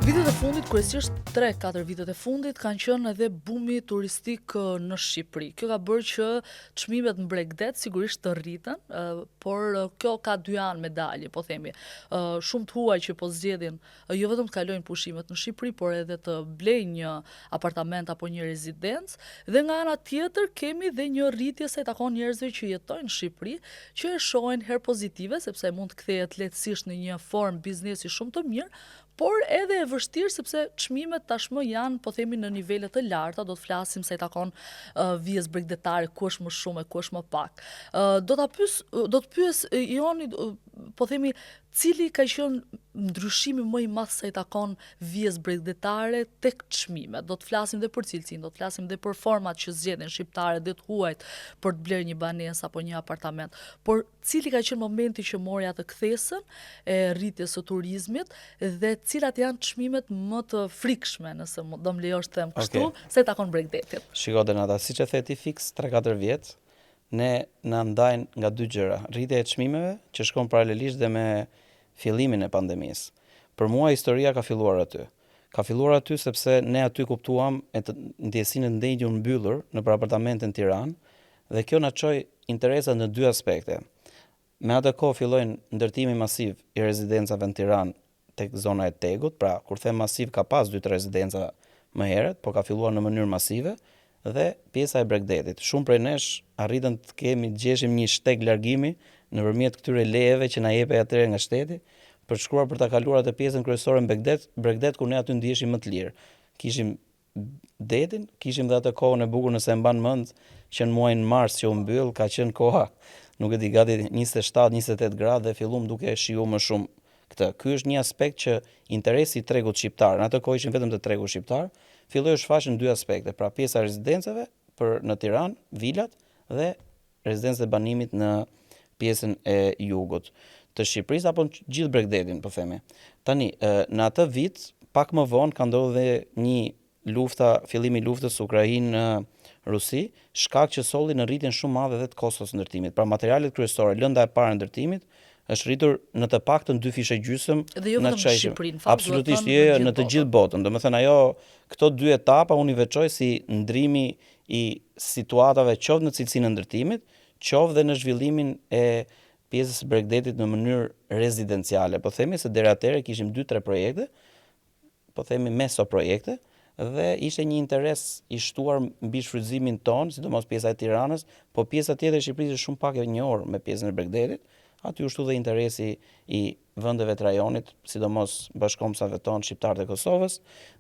Vitet e fundit, kryesisht 3-4 vitet e fundit, kanë qenë edhe bumi turistik në Shqipëri. Kjo ka bërë që çmimet në Bregdet sigurisht të rriten, por kjo ka dy anë medalje, po themi. Shumë të huaj që po zgjedhin jo vetëm të kalojnë pushimet në Shqipëri, por edhe të blejnë një apartament apo një rezidencë. Dhe nga ana tjetër kemi dhe një rritje sa i takon njerëzve që jetojnë në Shqipëri, që e shohin herë pozitive, sepse mund të kthehet lehtësisht në një formë biznesi shumë të mirë, por edhe e vështirë sepse çmimet tashmë janë, po themi, në nivele të larta, do të flasim sa i takon vijës bregdetare, ku është më shumë e ku është më pak. Do të pyes Joni, po themi, cili ka qenë ndryshimi më i madh sa i takon vijës bregdetare tek çmimet. Do të flasim dhe për cilësinë, do të flasim dhe për format që zgjedhin shqiptarët dhe të huajt për të blerë një banesë apo një apartament. Por cili ka qenë momenti që mori atë kthesën e rritjes së turizmit dhe cilat janë çmimet më të frikshme, nëse do më lejosh të them kështu, sa i takon Bregdetit. Shiko Denata, siç e the ti fiks 3-4 vjet, ne na ndajnë nga dy gjëra. Rritja e çmimeve që shkon paralelisht dhe me fillimin e pandemisë. Për mua historia ka filluar aty. Ka filluar aty sepse ne aty kuptuam ndjesinë e ndenjur mbyllur në apartamente në Tiranë dhe kjo na çoi interesa në dy aspekte. Me atë kohë fillojnë ndërtimi masiv i rezidencave në Tiranë tek zona e Tegut, pra kur them masiv ka pas 2-3 rezidenca më herët, por ka filluar në mënyrë masive dhe pjesa e Bregdetit. Shumë prej nesh arritën të gjeshim një shteg largimi nëpërmjet këtyre lejeve që na jepej atëherë nga shteti për të shkruar për ta kaluar atë pjesën kryesore në Bregdet ku ne aty ndiheshim më të lirë. Kishim detin, kishim dhe atë kohën e bukur, nëse e mban mend që në muajin mars që u mbyll, ka qenë koha, nuk e di, gati 27-28 gradë dhe fillum duke shiu më shumë këtë. Ky është një aspekt që interesi i tregut shqiptar, në atë kohë ishim vetëm të tregut shqiptar, filloi të shfaqen dy aspekte, pra pjesa e rezidencave në Tiranë, vilat dhe rezidencat e banimit në pjesën e jugut të Shqipërisë apo gjithë Bregdetin, po themi. Tani, në atë vit, pak më vonë ka ndodhur dhe një fillimi i luftës Ukrainë në Rusi, shkak që solli në rritjen shumë madhe dhe të kostos ndërtimit. Pra materialet kryesore, lënda e parë e ndërtimit është rritur në të paktën 2 fishë gjysmë. Dhe jo vetëm në Shqipëri, në fakt. Absolutisht, në të gjithë botën. Domethënë këto dy etapa unë i veçoj si ndrimi i situatave qoftë në cilësinë e ndërtimit, qoftë dhe në zhvillimin e pjesës së Bregdetit në mënyrë rezidenciale. Po themi se deri atëherë kishim 2-3 projekte, po themi meso projekte, dhe ishte një interes i shtuar mbi shfrytëzimin ton, sidomos pjesa e Tiranës, po pjesa tjetër e Shqipërisë është shumë pak e njohur me pjesën e Bregdetit. Aty u shtu dhe interesi i vendeve të rajonit, sidomos bashkëkombësave tonë shqiptarë të Kosovës,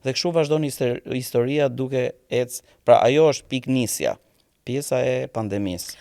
dhe kështu vazhdon historia duke ecë, pra ajo është piknisja, pjesa e pandemisë.